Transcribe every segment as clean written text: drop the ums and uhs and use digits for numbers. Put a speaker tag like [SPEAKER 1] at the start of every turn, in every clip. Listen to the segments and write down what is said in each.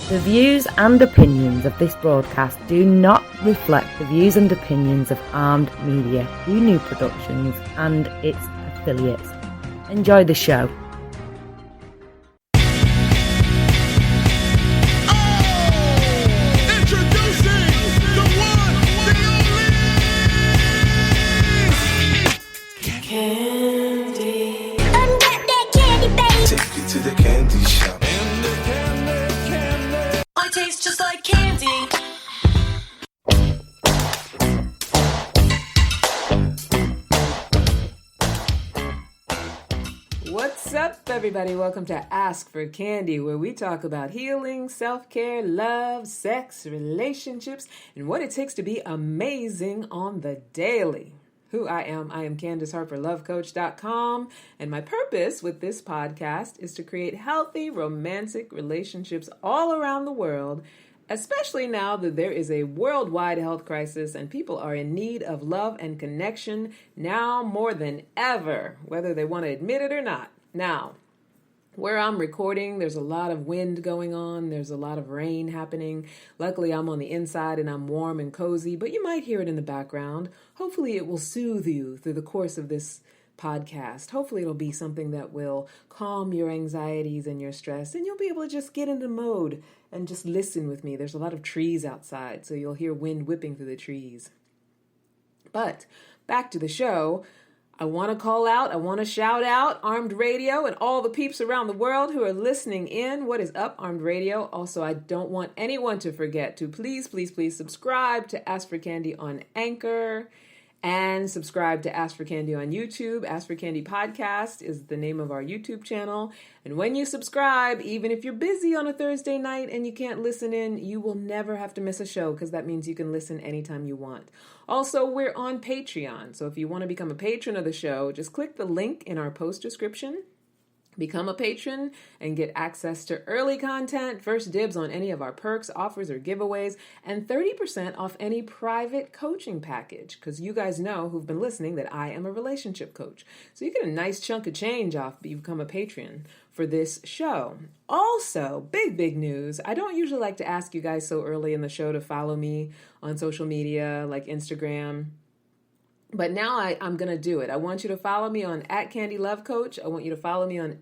[SPEAKER 1] The views and opinions of this broadcast do not reflect the views and opinions of Armed Media, New Productions and its affiliates. Enjoy the show.
[SPEAKER 2] What's up, everybody? Welcome to Ask for Candy, where we talk about healing, self-care, love, sex, relationships, and what it takes to be amazing on the daily. Who I am Candace Harper, lovecoach.com, and my purpose with this podcast is to create healthy, romantic relationships all around the world, especially now that there is a worldwide health crisis and people are in need of love and connection now more than ever, whether they want to admit it or not. Now, where I'm recording, there's a lot of wind going on. There's a lot of rain happening. Luckily, I'm on the inside and I'm warm and cozy, but you might hear it in the background. Hopefully, it will soothe you through the course of this podcast. Hopefully, it'll be something that will calm your anxieties and your stress, and you'll be able to just get into mode and just listen with me. There's a lot of trees outside, so you'll hear wind whipping through the trees. But back to the show. I want to call out, I want to shout out Armed Radio and all the peeps around the world who are listening in. What is up, Armed Radio? Also, I don't want anyone to forget to please subscribe to Ask for Candy on Anchor and subscribe to Ask for Candy on YouTube. Ask for Candy Podcast is the name of our YouTube channel. And when you subscribe, even if you're busy on a Thursday night and you can't listen in, you will never have to miss a show because that means you can listen anytime you want. Also, we're on Patreon. So if you want to become a patron of the show, just click the link in our post description. Become a patron and get access to early content, first dibs on any of our perks, offers, or giveaways, and 30% off any private coaching package. Because you guys know who've been listening that I am a relationship coach. So you get a nice chunk of change off if you become a patron for this show. Also, big news. I don't usually like to ask you guys so early in the show to follow me on social media like Instagram. But now I'm going to do it. I want you to follow me on @CandyLoveCoach. I want you to follow me on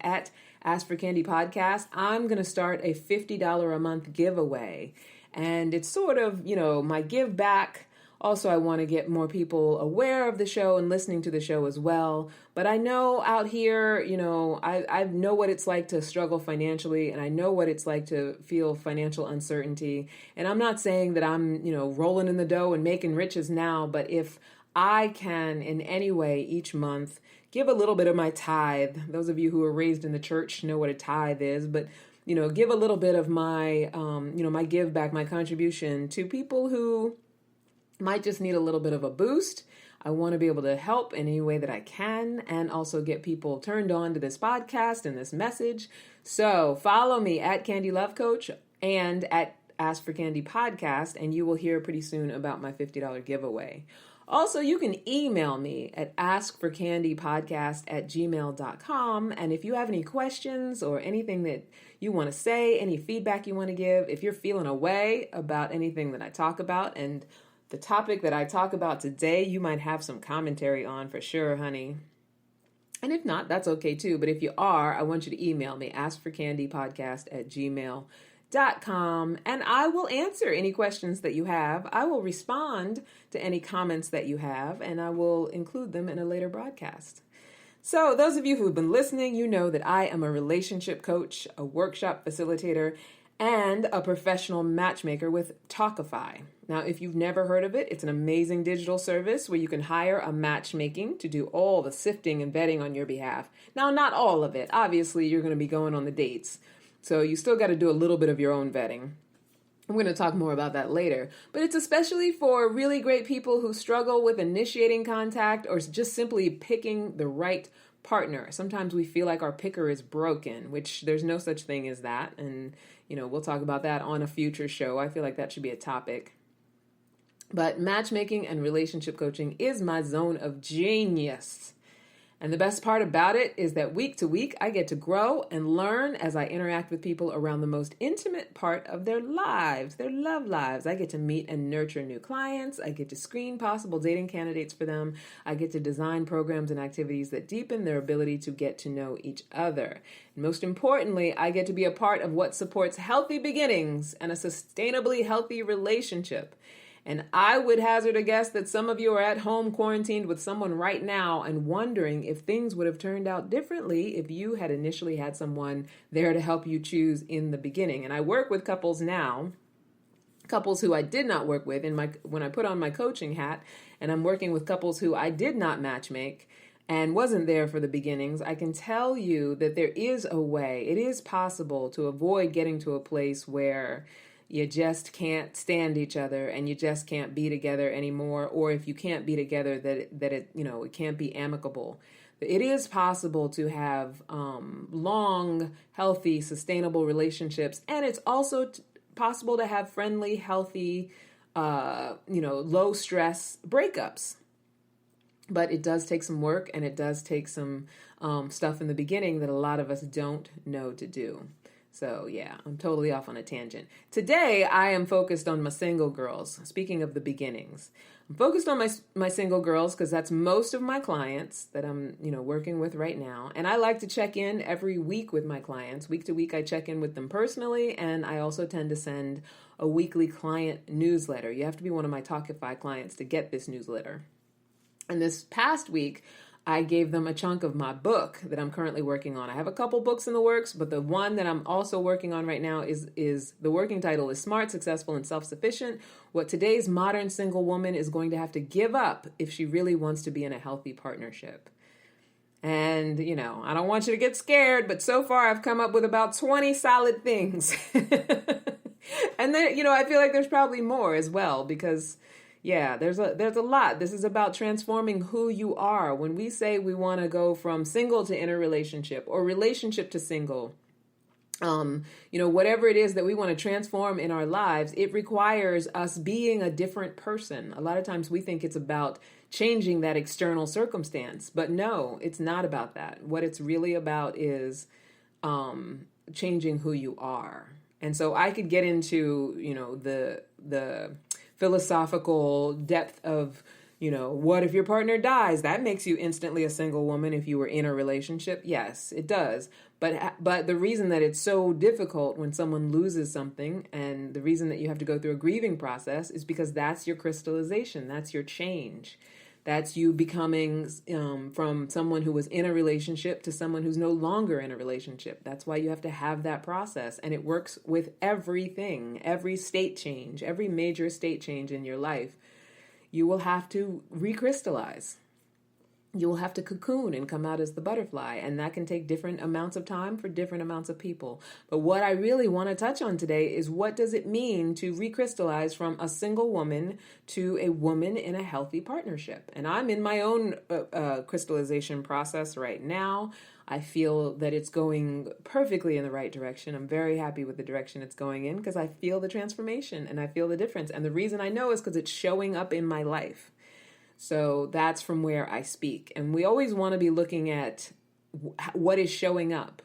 [SPEAKER 2] @AskForCandyPodcast. I'm going to start a $50 a month giveaway. And it's sort of, my give back. Also, I want to get more people aware of the show and listening to the show as well. But I know out here, I know what it's like to struggle financially, and I know what it's like to feel financial uncertainty. And I'm not saying that I'm, rolling in the dough and making riches now, but if I can in any way each month give a little bit of my tithe. Those of you who were raised in the church know what a tithe is, but give a little bit of my my give back, my contribution to people who might just need a little bit of a boost. I want to be able to help in any way that I can and also get people turned on to this podcast and this message. So follow me @CandyLoveCoach and Ask for Candy Podcast, and you will hear pretty soon about my $50 giveaway. Also, you can email me at askforcandypodcast@gmail.com. And if you have any questions or anything that you want to say, any feedback you want to give, if you're feeling a way about anything that I talk about, and the topic that I talk about today, you might have some commentary on for sure, honey. And if not, that's okay too. But if you are, I want you to email me, askforcandypodcast@gmail.com. And I will answer any questions that you have. I will respond to any comments that you have, and I will include them in a later broadcast. So those of you who've been listening, you know that I am a relationship coach, a workshop facilitator, and a professional matchmaker with Talkify. Now, if you've never heard of it, it's an amazing digital service where you can hire a matchmaking to do all the sifting and vetting on your behalf. Now, not all of it. Obviously, you're going to be going on the dates. So you still got to do a little bit of your own vetting. I'm going to talk more about that later. But it's especially for really great people who struggle with initiating contact or just simply picking the right partner. Sometimes we feel like our picker is broken, which there's no such thing as that. And, we'll talk about that on a future show. I feel like that should be a topic. But matchmaking and relationship coaching is my zone of genius. And the best part about it is that week to week, I get to grow and learn as I interact with people around the most intimate part of their lives, their love lives. I get to meet and nurture new clients. I get to screen possible dating candidates for them. I get to design programs and activities that deepen their ability to get to know each other. And most importantly, I get to be a part of what supports healthy beginnings and a sustainably healthy relationship. And I would hazard a guess that some of you are at home quarantined with someone right now and wondering if things would have turned out differently if you had initially had someone there to help you choose in the beginning. And I work with couples now, couples who I did not work with when I put on my coaching hat, and I'm working with couples who I did not matchmake and wasn't there for the beginnings. I can tell you that there is a way, it is possible to avoid getting to a place where you just can't stand each other and you just can't be together anymore. Or if you can't be together, that it can't be amicable. It is possible to have long, healthy, sustainable relationships. And it's also possible to have friendly, healthy, low stress breakups. But it does take some work, and it does take some stuff in the beginning that a lot of us don't know to do. So yeah, I'm totally off on a tangent. Today, I am focused on my single girls. Speaking of the beginnings, I'm focused on my single girls because that's most of my clients that I'm, working with right now. And I like to check in every week with my clients. Week to week, I check in with them personally, and I also tend to send a weekly client newsletter. You have to be one of my Talkify clients to get this newsletter. And this past week, I gave them a chunk of my book that I'm currently working on. I have a couple books in the works, but the one that I'm also working on right now is the working title is Smart, Successful, and Self-Sufficient: What Today's Modern Single Woman is Going to Have to Give Up if she really wants to be in a healthy partnership. And, I don't want you to get scared, but so far I've come up with about 20 solid things. And then, I feel like there's probably more as well because yeah, there's a lot. This is about transforming who you are. When we say we want to go from single to in a relationship or relationship to single, whatever it is that we want to transform in our lives, it requires us being a different person. A lot of times we think it's about changing that external circumstance, but no, it's not about that. What it's really about is changing who you are. And so I could get into, the philosophical depth of, what if your partner dies? That makes you instantly a single woman if you were in a relationship. Yes, it does. But the reason that it's so difficult when someone loses something, and the reason that you have to go through a grieving process, is because that's your crystallization. That's your change. That's you becoming from someone who was in a relationship to someone who's no longer in a relationship. That's why you have to have that process. And it works with everything, every state change, every major state change in your life. You will have to recrystallize. You will have to cocoon and come out as the butterfly. And that can take different amounts of time for different amounts of people. But what I really want to touch on today is, what does it mean to recrystallize from a single woman to a woman in a healthy partnership? And I'm in my own crystallization process right now. I feel that it's going perfectly in the right direction. I'm very happy with the direction it's going in because I feel the transformation and I feel the difference. And the reason I know is because it's showing up in my life. So that's from where I speak. And we always want to be looking at what is showing up,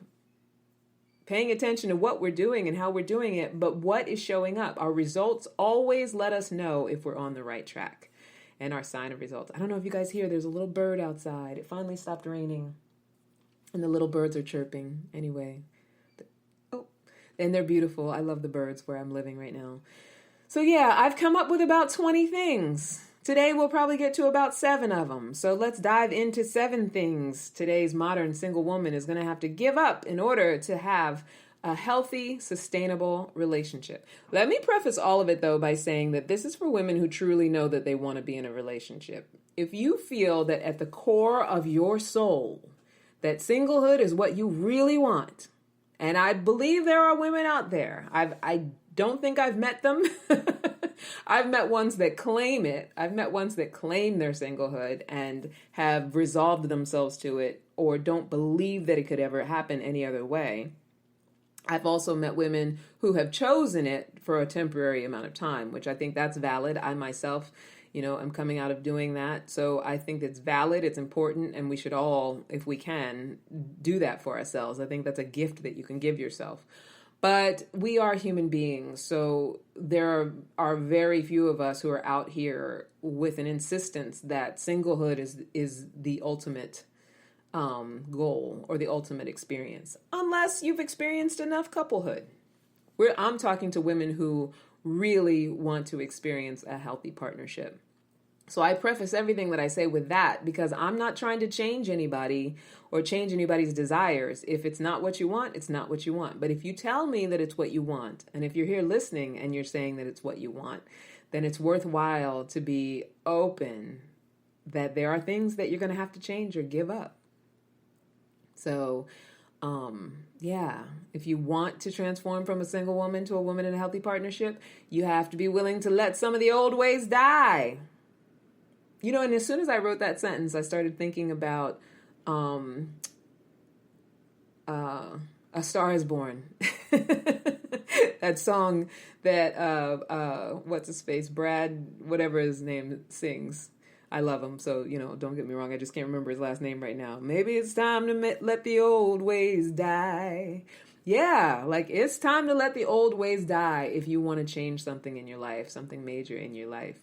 [SPEAKER 2] paying attention to what we're doing and how we're doing it, but what is showing up. Our results always let us know if we're on the right track, and our sign of results. I don't know if you guys hear, there's a little bird outside. It finally stopped raining and the little birds are chirping. Anyway, and they're beautiful. I love the birds where I'm living right now. So yeah, I've come up with about 20 things. Today, we'll probably get to about 7 of them. So let's dive into 7 things today's modern single woman is going to have to give up in order to have a healthy, sustainable relationship. Let me preface all of it, though, by saying that this is for women who truly know that they want to be in a relationship. If you feel that at the core of your soul, that singlehood is what you really want, and I believe there are women out there. I don't think I've met them. I've met ones that claim it. I've met ones that claim their singlehood and have resolved themselves to it, or don't believe that it could ever happen any other way. I've also met women who have chosen it for a temporary amount of time, which I think that's valid. I myself, am coming out of doing that. So I think it's valid, it's important, and we should all, if we can, do that for ourselves. I think that's a gift that you can give yourself. But we are human beings, so there are very few of us who are out here with an insistence that singlehood is the ultimate goal or the ultimate experience, unless you've experienced enough couplehood. I'm talking to women who really want to experience a healthy partnership. So I preface everything that I say with that because I'm not trying to change anybody or change anybody's desires. If it's not what you want, it's not what you want. But if you tell me that it's what you want, and if you're here listening and you're saying that it's what you want, then it's worthwhile to be open that there are things that you're going to have to change or give up. So, if you want to transform from a single woman to a woman in a healthy partnership, you have to be willing to let some of the old ways die. And as soon as I wrote that sentence, I started thinking about A Star Is Born. That song that, what's his face, Brad, whatever his name, sings. I love him, so, don't get me wrong, I just can't remember his last name right now. Maybe it's time to let the old ways die. Yeah, it's time to let the old ways die if you want to change something in your life, something major in your life.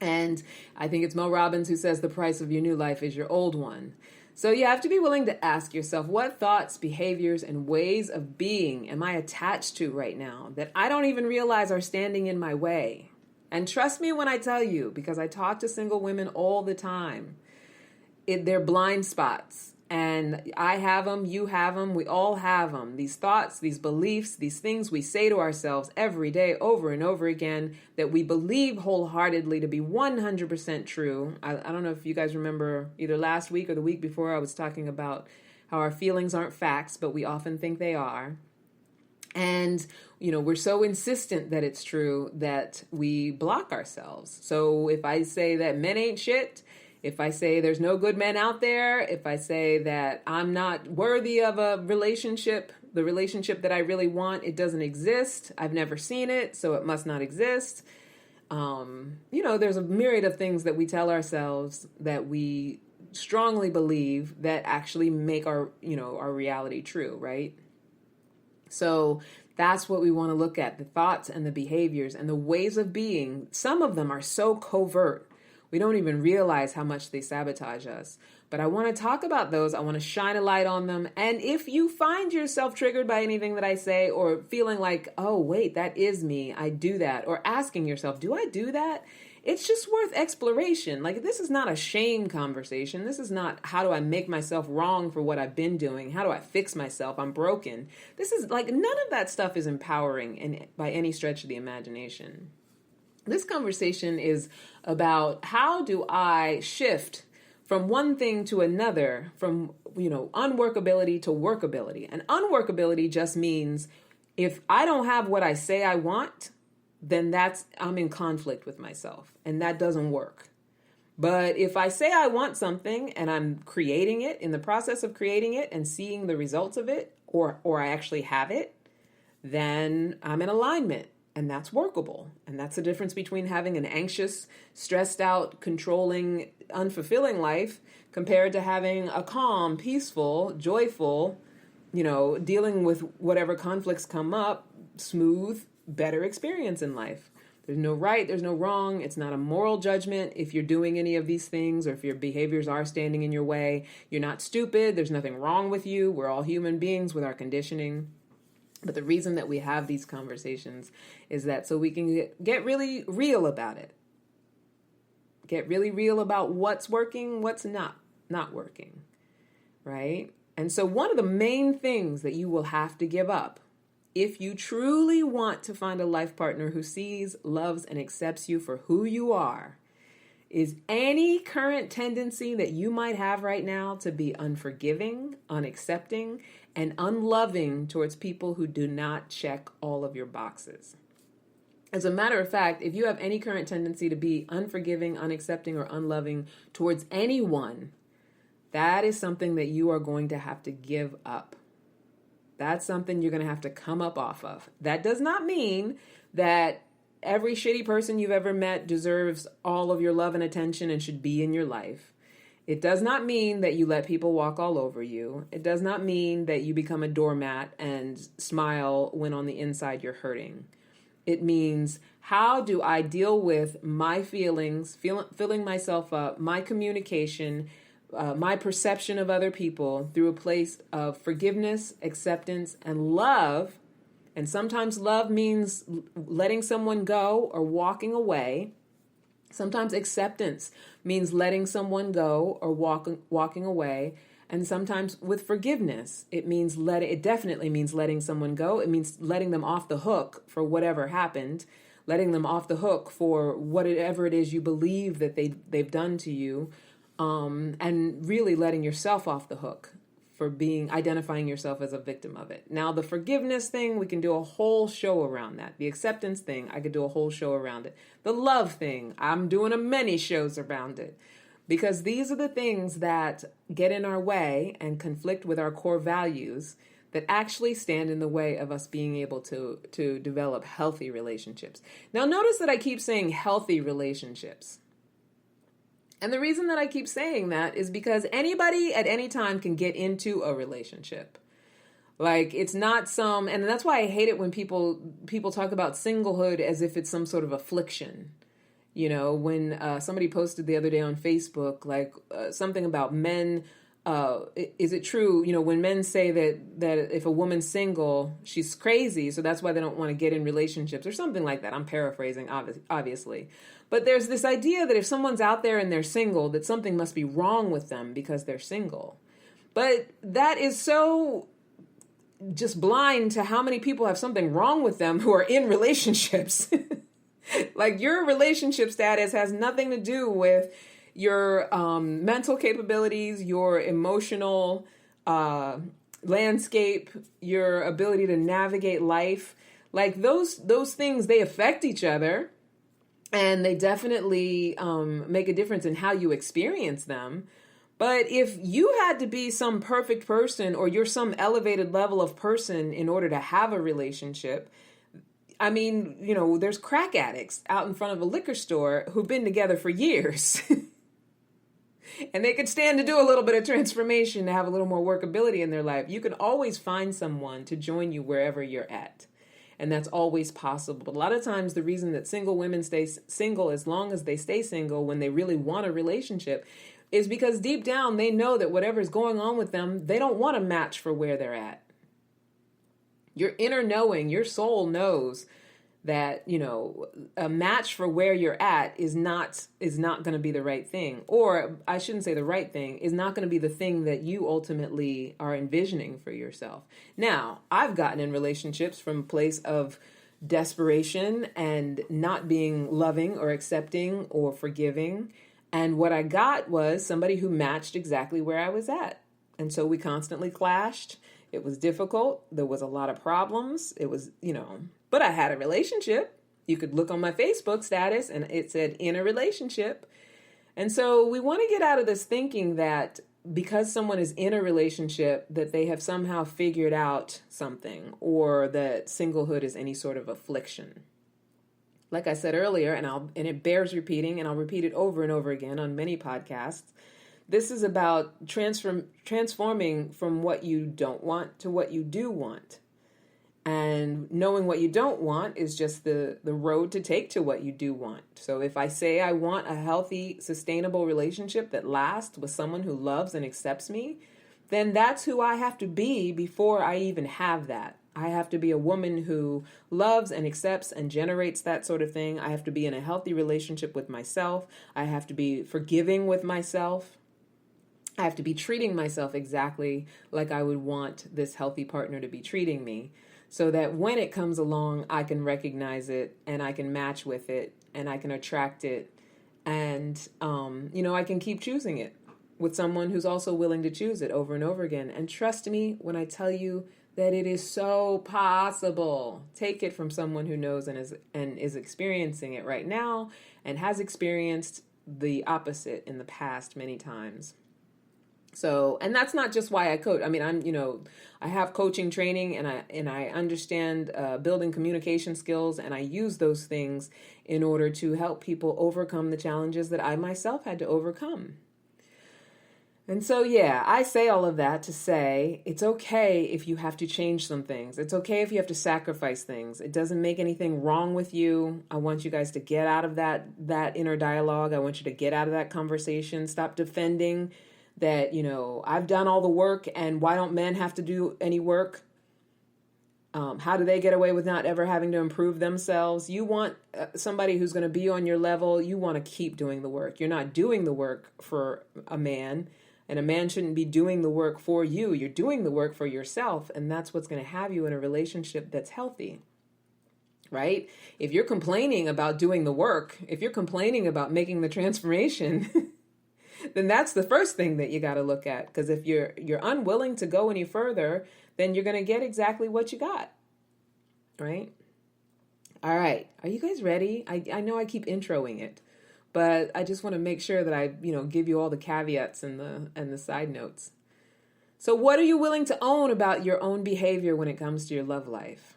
[SPEAKER 2] And I think it's Mel Robbins who says the price of your new life is your old one. So you have to be willing to ask yourself, what thoughts, behaviors, and ways of being am I attached to right now that I don't even realize are standing in my way? And trust me when I tell you, because I talk to single women all the time, they're blind spots. And I have them, you have them, we all have them. These thoughts, these beliefs, these things we say to ourselves every day over and over again that we believe wholeheartedly to be 100% true. I don't know if you guys remember either last week or the week before, I was talking about how our feelings aren't facts, but we often think they are. And, we're so insistent that it's true that we block ourselves. So if I say that men ain't shit, if I say there's no good men out there, if I say that I'm not worthy of a relationship, the relationship that I really want, it doesn't exist. I've never seen it, so it must not exist. There's a myriad of things that we tell ourselves that we strongly believe that actually make our reality true, right? So that's what we want to look at, the thoughts and the behaviors and the ways of being. Some of them are so covert. We don't even realize how much they sabotage us. But I want to talk about those. I want to shine a light on them. And if you find yourself triggered by anything that I say or feeling like, oh, wait, that is me, I do that, or asking yourself, do I do that? It's just worth exploration. This is not a shame conversation. This is not how do I make myself wrong for what I've been doing? How do I fix myself? I'm broken. This is none of that stuff is empowering by any stretch of the imagination. This conversation is about how do I shift from one thing to another, from, unworkability to workability. And unworkability just means if I don't have what I say I want, then I'm in conflict with myself, and that doesn't work. But if I say I want something and I'm creating it, in the process of creating it and seeing the results of it, or I actually have it, then I'm in alignment. And that's workable. And that's the difference between having an anxious, stressed out, controlling, unfulfilling life compared to having a calm, peaceful, joyful, dealing with whatever conflicts come up, smooth, better experience in life. There's no right, there's no wrong. It's not a moral judgment if you're doing any of these things or if your behaviors are standing in your way. You're not stupid. There's nothing wrong with you. We're all human beings with our conditioning. But the reason that we have these conversations is that so we can get really real about it. Get really real about what's working, what's not working, right? And so one of the main things that you will have to give up if you truly want to find a life partner who sees, loves, and accepts you for who you are is any current tendency that you might have right now to be unforgiving, unaccepting, and unloving towards people who do not check all of your boxes. As a matter of fact, if you have any current tendency to be unforgiving, unaccepting, or unloving towards anyone, that is something that you are going to have to give up. That's something you're going to have to come up off of. That does not mean that every shitty person you've ever met deserves all of your love and attention and should be in your life. It does not mean that you let people walk all over you. It does not mean that you become a doormat and smile when on the inside you're hurting. It means, how do I deal with my feelings, filling myself up, my communication, my perception of other people through a place of forgiveness, acceptance, and love. And sometimes love means letting someone go or walking away. Sometimes acceptance means letting someone go or walking away. And sometimes with forgiveness, it definitely means letting someone go. It means letting them off the hook for whatever happened, letting them off the hook for whatever it is you believe that they've done to you, and really letting yourself off the hook for identifying yourself as a victim of it. Now, the forgiveness thing, we can do a whole show around that. The acceptance thing, I could do a whole show around it. The love thing, I'm doing many shows around it. Because these are the things that get in our way and conflict with our core values that actually stand in the way of us being able to develop healthy relationships. Now, notice that I keep saying healthy relationships. And the reason that I keep saying that is because anybody at any time can get into a relationship. Like, it's not and that's why I hate it when people talk about singlehood as if it's some sort of affliction. You know, when somebody posted the other day on Facebook, like something about men, is it true, you know, when men say that if a woman's single, she's crazy, so that's why they don't want to get in relationships or something like that. I'm paraphrasing, obviously. But there's this idea that if someone's out there and they're single, that something must be wrong with them because they're single. But that is so just blind to how many people have something wrong with them who are in relationships. Like, your relationship status has nothing to do with your mental capabilities, your emotional landscape, your ability to navigate life. Like, those things, they affect each other, and they definitely make a difference in how you experience them. But if you had to be some perfect person, or you're some elevated level of person in order to have a relationship, I mean, you know, there's crack addicts out in front of a liquor store who've been together for years. And they could stand to do a little bit of transformation to have a little more workability in their life. You can always find someone to join you wherever you're at. And that's always possible. But a lot of times the reason that single women stay single as long as they stay single when they really want a relationship is because deep down they know that whatever's going on with them, they don't want a match for where they're at. Your inner knowing, your soul knows that, you know, a match for where you're at is not going to be the right thing. Or I shouldn't say the right thing, is not going to be the thing that you ultimately are envisioning for yourself. Now, I've gotten in relationships from a place of desperation and not being loving or accepting or forgiving. And what I got was somebody who matched exactly where I was at. And so we constantly clashed. It was difficult. There was a lot of problems. It was, you know, but I had a relationship. You could look on my Facebook status and it said in a relationship. And so we want to get out of this thinking that because someone is in a relationship that they have somehow figured out something, or that singlehood is any sort of affliction. Like I said earlier, and it bears repeating, and I'll repeat it over and over again on many podcasts, this is about transforming from what you don't want to what you do want. And knowing what you don't want is just the road to take to what you do want. So if I say I want a healthy, sustainable relationship that lasts with someone who loves and accepts me, then that's who I have to be before I even have that. I have to be a woman who loves and accepts and generates that sort of thing. I have to be in a healthy relationship with myself. I have to be forgiving with myself. I have to be treating myself exactly like I would want this healthy partner to be treating me, so that when it comes along, I can recognize it and I can match with it and I can attract it. And, I can keep choosing it with someone who's also willing to choose it over and over again. And trust me when I tell you that it is so possible. Take it from someone who knows and is experiencing it right now and has experienced the opposite in the past many times. So, and that's not just why I coach. I mean, I have coaching training, and I understand building communication skills, and I use those things in order to help people overcome the challenges that I myself had to overcome. And so, yeah, I say all of that to say it's okay if you have to change some things. It's okay if you have to sacrifice things. It doesn't make anything wrong with you. I want you guys to get out of that inner dialogue. I want you to get out of that conversation. Stop defending that, I've done all the work, and why don't men have to do any work? How do they get away with not ever having to improve themselves? You want somebody who's going to be on your level. You want to keep doing the work. You're not doing the work for a man, and a man shouldn't be doing the work for you. You're doing the work for yourself, and that's what's going to have you in a relationship that's healthy. Right? If you're complaining about doing the work, if you're complaining about making the transformation, then that's the first thing that you got to look at. Because if you're unwilling to go any further, then you're going to get exactly what you got. Right? All right. Are you guys ready? I know I keep introing it, but I just want to make sure that I, give you all the caveats and the side notes. So what are you willing to own about your own behavior when it comes to your love life?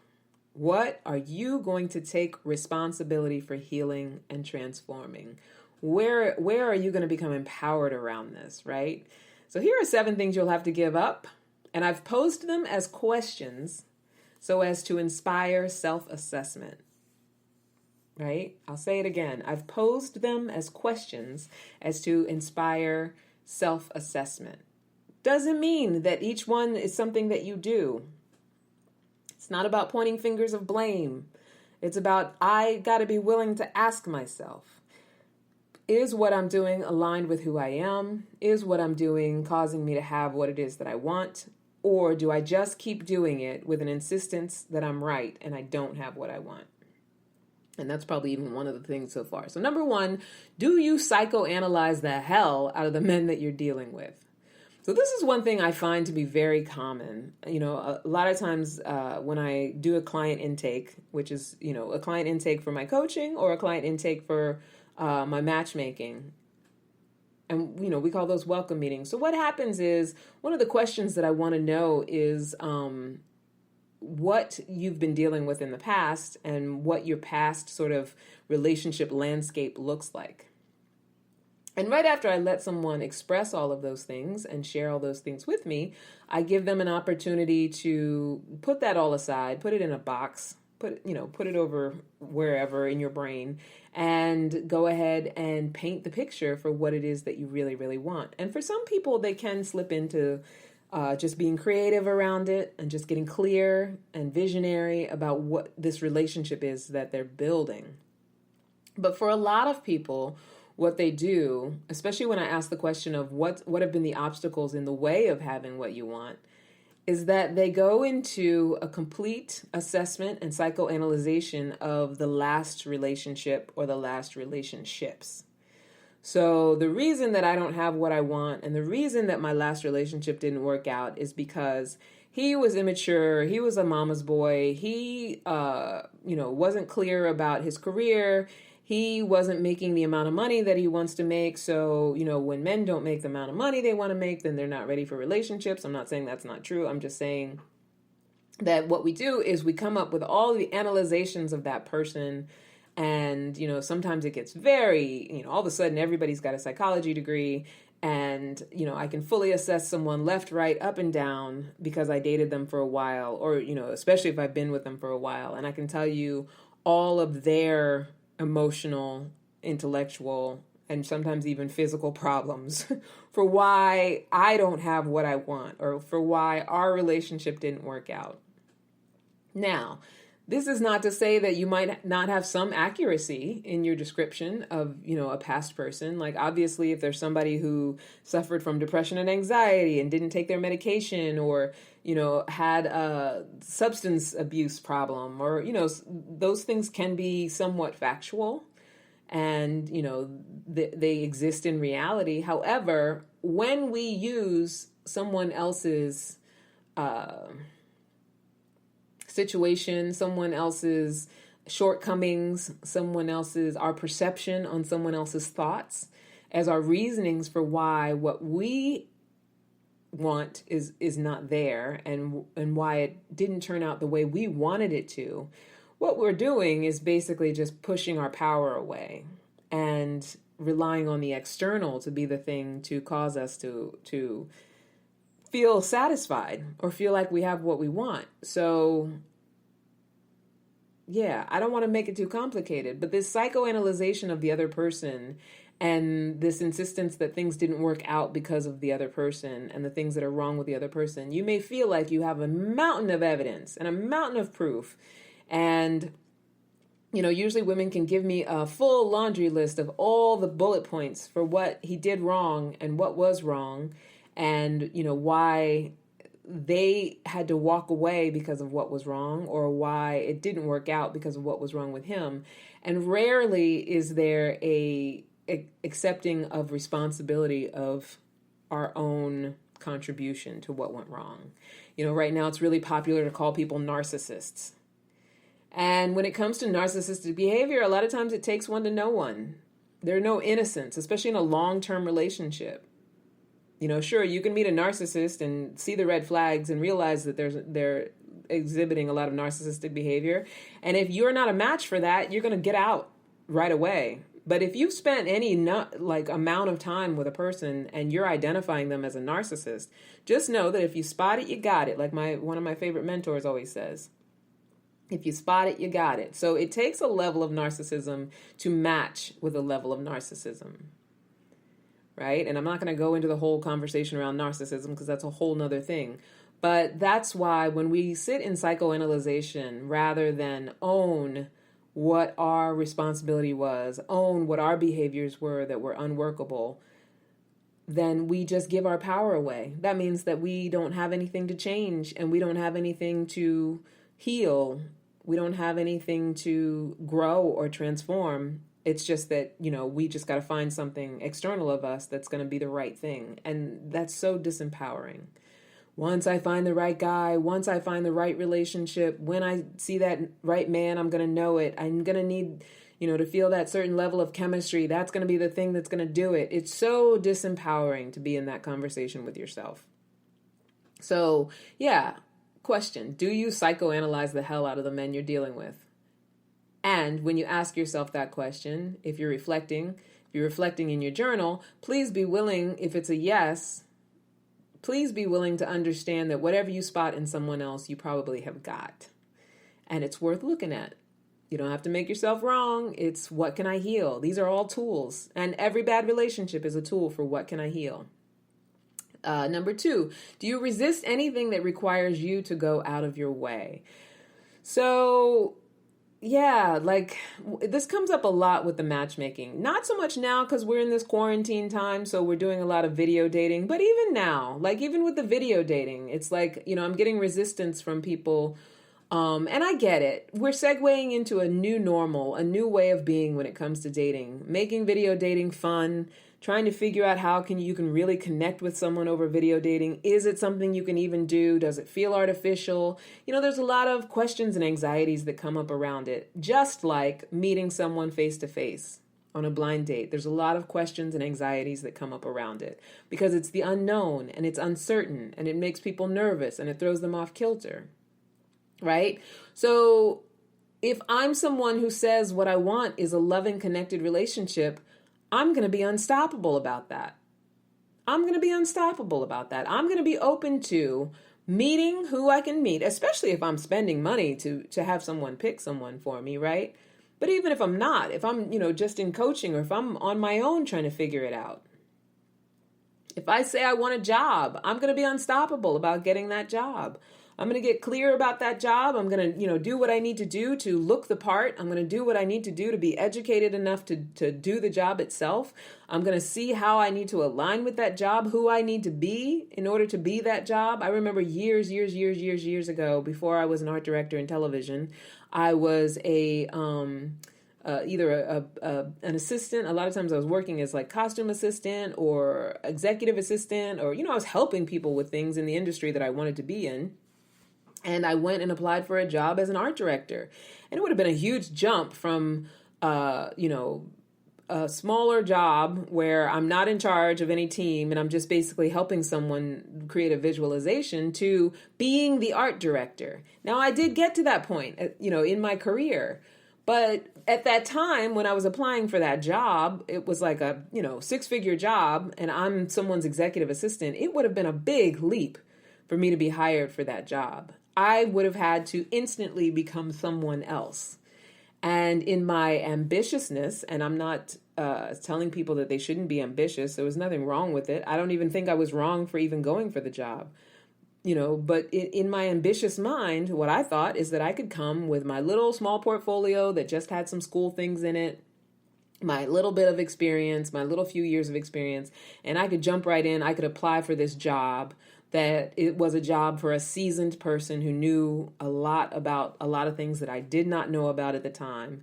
[SPEAKER 2] What are you going to take responsibility for healing and transforming? Where are you going to become empowered around this, right? So here are 7 things you'll have to give up. And I've posed them as questions so as to inspire self-assessment, right? I'll say it again. I've posed them as questions as to inspire self-assessment. Doesn't mean that each one is something that you do. It's not about pointing fingers of blame. It's about, I got to be willing to ask myself, is what I'm doing aligned with who I am? Is what I'm doing causing me to have what it is that I want? Or do I just keep doing it with an insistence that I'm right and I don't have what I want? And that's probably even one of the things so far. So number 1, do you psychoanalyze the hell out of the men that you're dealing with? So this is one thing I find to be very common. A lot of times when I do a client intake, which is, a client intake for my coaching or a client intake for my matchmaking, and, we call those welcome meetings. So what happens is, one of the questions that I want to know is what you've been dealing with in the past and what your past sort of relationship landscape looks like. And right after I let someone express all of those things and share all those things with me, I give them an opportunity to put that all aside, put it in a box, put it over wherever in your brain, and go ahead and paint the picture for what it is that you really, really want. And for some people, they can slip into just being creative around it and just getting clear and visionary about what this relationship is that they're building. But for a lot of people, what they do, especially when I ask the question of what have been the obstacles in the way of having what you want, is that they go into a complete assessment and psychoanalyzation of the last relationship or the last relationships. So the reason that I don't have what I want and the reason that my last relationship didn't work out is because he was immature, he was a mama's boy, he wasn't clear about his career, he wasn't making the amount of money that he wants to make. So, when men don't make the amount of money they want to make, then they're not ready for relationships. I'm not saying that's not true. I'm just saying that what we do is we come up with all the analyzations of that person. And, sometimes it gets very, all of a sudden everybody's got a psychology degree. And, I can fully assess someone left, right, up and down because I dated them for a while, or, especially if I've been with them for a while. And I can tell you all of their emotional, intellectual, and sometimes even physical problems for why I don't have what I want or for why our relationship didn't work out. Now, this is not to say that you might not have some accuracy in your description of, a past person. Like, obviously, if there's somebody who suffered from depression and anxiety and didn't take their medication or, had a substance abuse problem or, those things can be somewhat factual and, they exist in reality. However, when we use someone else's situation, someone else's shortcomings, our perception on someone else's thoughts as our reasonings for why what we want is not there, and why it didn't turn out the way we wanted it to, what we're doing is basically just pushing our power away and relying on the external to be the thing to cause us to feel satisfied or feel like we have what we want. So yeah, I don't want to make it too complicated, but this psychoanalyzation of the other person and this insistence that things didn't work out because of the other person and the things that are wrong with the other person, you may feel like you have a mountain of evidence and a mountain of proof. And, usually women can give me a full laundry list of all the bullet points for what he did wrong and what was wrong, and, why they had to walk away because of what was wrong, or why it didn't work out because of what was wrong with him. And rarely is there a accepting of responsibility of our own contribution to what went wrong. Right now it's really popular to call people narcissists. And when it comes to narcissistic behavior, a lot of times it takes one to know one. There are no innocents, especially in a long-term relationship. Sure, you can meet a narcissist and see the red flags and realize that they're exhibiting a lot of narcissistic behavior. And if you're not a match for that, you're going to get out right away. But if you've spent any amount of time with a person and you're identifying them as a narcissist, just know that if you spot it, you got it. Like one of my favorite mentors always says. If you spot it, you got it. So it takes a level of narcissism to match with a level of narcissism. Right? And I'm not going to go into the whole conversation around narcissism because that's a whole nother thing. But that's why when we sit in psychoanalyzation, rather than own what our responsibility was, own what our behaviors were that were unworkable, then we just give our power away. That means that we don't have anything to change, and we don't have anything to heal. We don't have anything to grow or transform. It's just that, we just got to find something external of us that's going to be the right thing. And that's so disempowering. Once I find the right guy, once I find the right relationship, when I see that right man, I'm going to know it. I'm going to need, to feel that certain level of chemistry. That's going to be the thing that's going to do it. It's so disempowering to be in that conversation with yourself. So, yeah, question. Do you psychoanalyze the hell out of the men you're dealing with? And when you ask yourself that question, if you're reflecting in your journal, please be willing, if it's a yes, please be willing to understand that whatever you spot in someone else, you probably have got. And it's worth looking at. You don't have to make yourself wrong. It's what can I heal? These are all tools. And every bad relationship is a tool for what can I heal? Number 2, do you resist anything that requires you to go out of your way? So yeah, this comes up a lot with the matchmaking. Not so much now because we're in this quarantine time, so we're doing a lot of video dating. But even now, even with the video dating, it's I'm getting resistance from people. And I get it. We're segueing into a new normal, a new way of being when it comes to dating. Making video dating fun, trying to figure out how you can really connect with someone over video dating. Is it something you can even do? Does it feel artificial? There's a lot of questions and anxieties that come up around it. Just like meeting someone face to face on a blind date. There's a lot of questions and anxieties that come up around it because it's the unknown and it's uncertain and it makes people nervous and it throws them off kilter. Right? So if I'm someone who says what I want is a loving, connected relationship, I'm going to be unstoppable about that. I'm going to be open to meeting who I can meet, especially if I'm spending money to have someone pick someone for me, right? But even if I'm not, if I'm, just in coaching or if I'm on my own trying to figure it out. If I say I want a job, I'm going to be unstoppable about getting that job. I'm going to get clear about that job. I'm going to, do what I need to do to look the part. I'm going to do what I need to do to be educated enough to do the job itself. I'm going to see how I need to align with that job, who I need to be in order to be that job. I remember years ago, before I was an art director in television, I was either an assistant. A lot of times I was working as costume assistant or executive assistant, or, I was helping people with things in the industry that I wanted to be in. And I went and applied for a job as an art director. And it would have been a huge jump from, a a smaller job where I'm not in charge of any team and I'm just basically helping someone create a visualization to being the art director. Now, I did get to that point, in my career. But at that time, when I was applying for that job, it was like a, six-figure job, and I'm someone's executive assistant. It would have been a big leap for me to be hired for that job. I would have had to instantly become someone else. And in my ambitiousness, and I'm not telling people that they shouldn't be ambitious. There was nothing wrong with it. I don't even think I was wrong for even going for the job. But in my ambitious mind, what I thought is that I could come with my little small portfolio that just had some school things in it, my little bit of experience, my little few years of experience, and I could jump right in. I could apply for this job, that it was a job for a seasoned person who knew a lot about a lot of things that I did not know about at the time.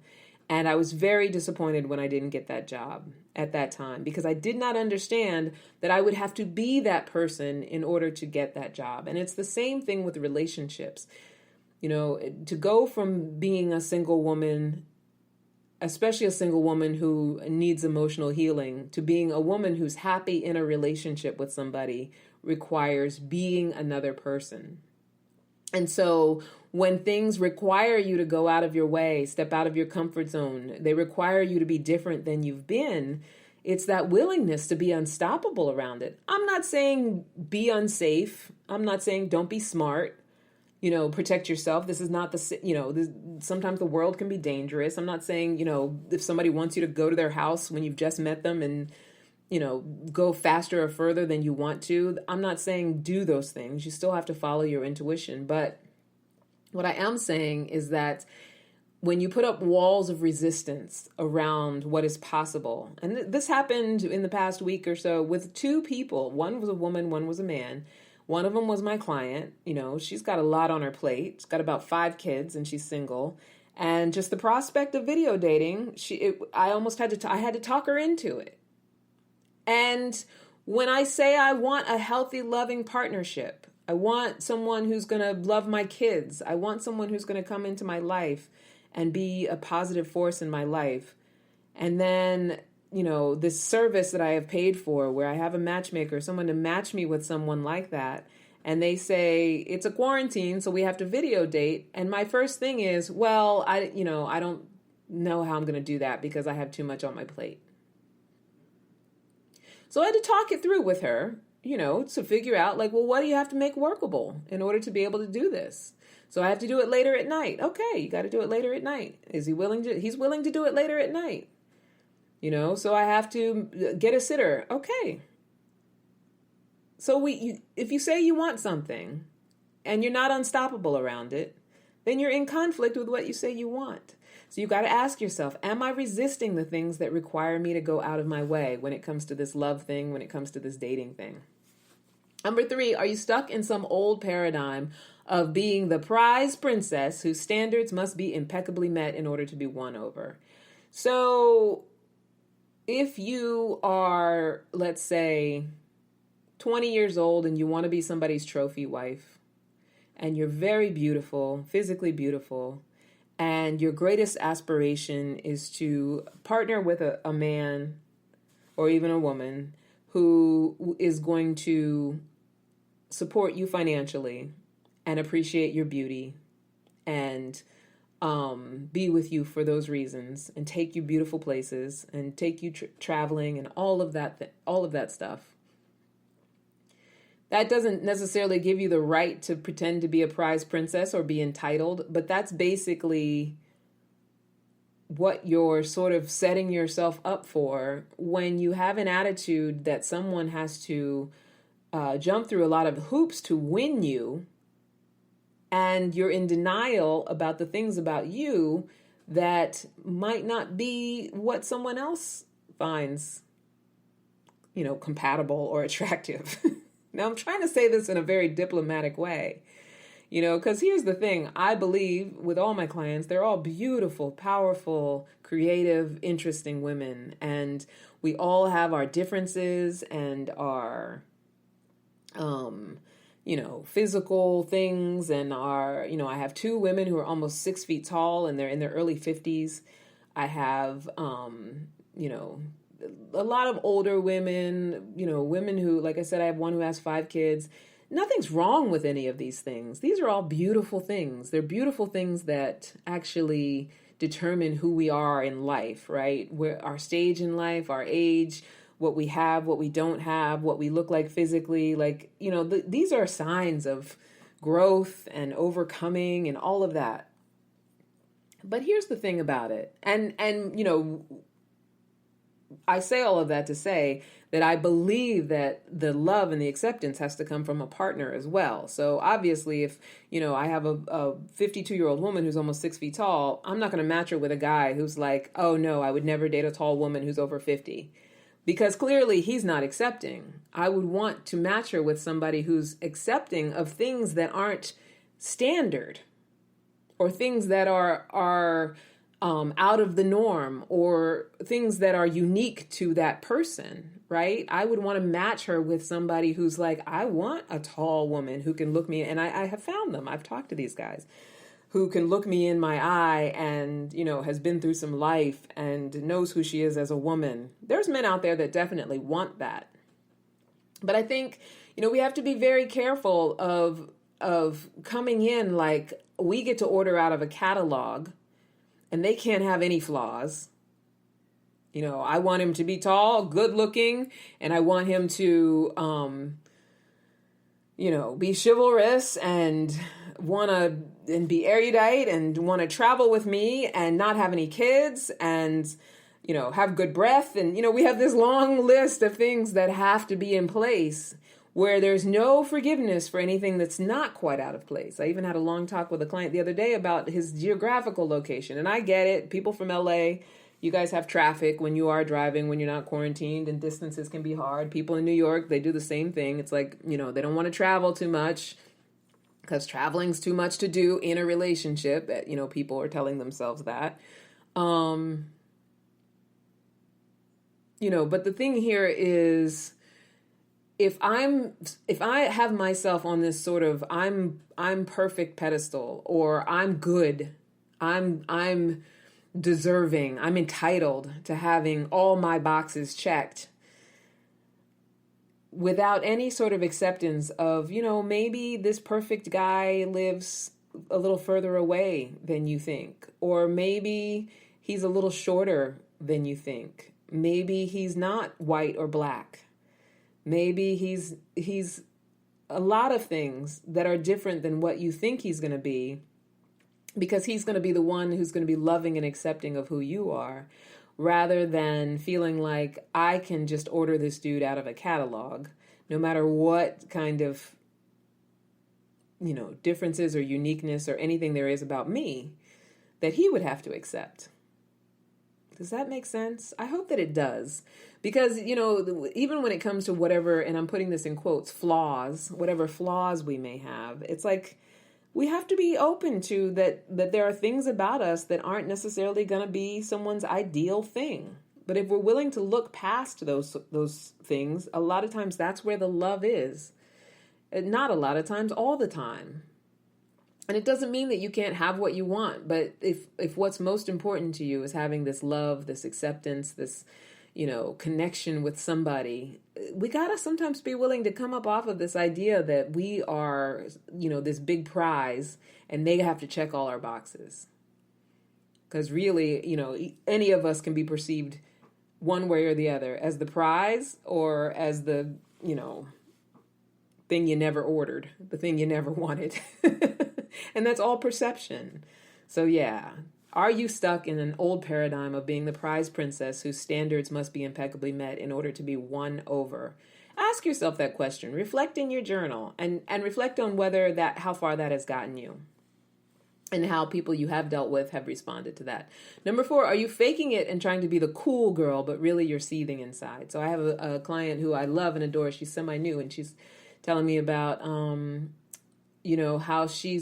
[SPEAKER 2] And I was very disappointed when I didn't get that job at that time, because I did not understand that I would have to be that person in order to get that job. And it's the same thing with relationships. To go from being a single woman, especially a single woman who needs emotional healing, to being a woman who's happy in a relationship with somebody requires being another person. And so when things require you to go out of your way, step out of your comfort zone, they require you to be different than you've been, it's that willingness to be unstoppable around it. I'm not saying be unsafe. I'm not saying don't be smart, protect yourself. This is not sometimes the world can be dangerous. I'm not saying, if somebody wants you to go to their house when you've just met them and, go faster or further than you want to. I'm not saying do those things. You still have to follow your intuition. But what I am saying is that when you put up walls of resistance around what is possible, and this happened in the past week or so with two people. One was a woman, one was a man. One of them was my client. She's got a lot on her plate. She's got about 5 kids and she's single. And just the prospect of video dating, I had to talk her into it. And when I say I want a healthy, loving partnership, I want someone who's going to love my kids. I want someone who's going to come into my life and be a positive force in my life. And then, this service that I have paid for, where I have a matchmaker, someone to match me with someone like that. And they say, it's a quarantine, so we have to video date. And my first thing is, well, I don't know how I'm going to do that because I have too much on my plate. So I had to talk it through with her, to figure out what do you have to make workable in order to be able to do this? So I have to do it later at night. Okay, you got to do it later at night. He's willing to do it later at night. So I have to get a sitter. Okay. So if you say you want something and you're not unstoppable around it, then you're in conflict with what you say you want. So you got to ask yourself, am I resisting the things that require me to go out of my way when it comes to this love thing, when it comes to this dating thing? Number 3, are you stuck in some old paradigm of being the prize princess whose standards must be impeccably met in order to be won over? So if you are, let's say, 20 years old and you want to be somebody's trophy wife, and you're very beautiful, physically beautiful, and your greatest aspiration is to partner with a man or even a woman who is going to support you financially and appreciate your beauty and be with you for those reasons and take you beautiful places and take you traveling and all of that stuff. That doesn't necessarily give you the right to pretend to be a prize princess or be entitled, but that's basically what you're sort of setting yourself up for when you have an attitude that someone has to jump through a lot of hoops to win you, and you're in denial about the things about you that might not be what someone else finds, compatible or attractive. Now, I'm trying to say this in a very diplomatic way, because here's the thing. I believe with all my clients, they're all beautiful, powerful, creative, interesting women. And we all have our differences and our, physical things. And I have 2 women who are almost 6 feet tall and they're in their early 50s. I have, a lot of older women, women who, like I said, I have one who has 5 kids. Nothing's wrong with any of these things. These are all beautiful things. They're beautiful things that actually determine who we are in life, right? Where our stage in life, our age, what we have, what we don't have, what we look like physically. Like, these are signs of growth and overcoming and all of that. But here's the thing about it. And I say all of that to say that I believe that the love and the acceptance has to come from a partner as well. So obviously, if, I have a 52-year-old woman who's almost 6 feet tall, I'm not going to match her with a guy who's like, oh no, I would never date a tall woman who's over 50. Because clearly he's not accepting. I would want to match her with somebody who's accepting of things that aren't standard, or things that are out of the norm, or things that are unique to that person, right? I would want to match her with somebody who's like, I want a tall woman who can look me, and I have found them. I've talked to these guys who can look me in my eye and, has been through some life and knows who she is as a woman. There's men out there that definitely want that. But I think, we have to be very careful of coming in like we get to order out of a catalog and they can't have any flaws. I want him to be tall, good looking, and I want him to, be chivalrous and be erudite and want to travel with me and not have any kids and, have good breath. And, we have this long list of things that have to be in place where there's no forgiveness for anything that's not quite out of place. I even had a long talk with a client the other day about his geographical location. And I get it. People from LA, you guys have traffic when you are driving, when you're not quarantined, and distances can be hard. People in New York, they do the same thing. It's like, they don't want to travel too much because traveling's too much to do in a relationship. People are telling themselves that. But the thing here is, if I have myself on this sort of I'm perfect pedestal, or I'm good, I'm deserving, I'm entitled to having all my boxes checked, without any sort of acceptance of, maybe this perfect guy lives a little further away than you think, or maybe he's a little shorter than you think. Maybe he's not white or black. Maybe he's a lot of things that are different than what you think he's going to be, because he's going to be the one who's going to be loving and accepting of who you are, rather than feeling like I can just order this dude out of a catalog, no matter what kind of, differences or uniqueness or anything there is about me that he would have to accept. Does that make sense? I hope that it does. Because, even when it comes to whatever, and I'm putting this in quotes, flaws, whatever flaws we may have, it's like we have to be open to that there are things about us that aren't necessarily going to be someone's ideal thing. But if we're willing to look past those things, a lot of times that's where the love is. Not a lot of times, all the time. And it doesn't mean that you can't have what you want, but if what's most important to you is having this love, this acceptance, this, connection with somebody, we gotta sometimes be willing to come up off of this idea that we are, this big prize and they have to check all our boxes. Because really, any of us can be perceived one way or the other, as the prize or as the, thing you never ordered, the thing you never wanted. And that's all perception. So yeah, are you stuck in an old paradigm of being the prize princess whose standards must be impeccably met in order to be won over? Ask yourself that question. Reflect in your journal and reflect on how far that has gotten you and how people you have dealt with have responded to that. Number 4, are you faking it and trying to be the cool girl, but really you're seething inside? So I have a client who I love and adore. She's semi-new, and she's telling me about, how she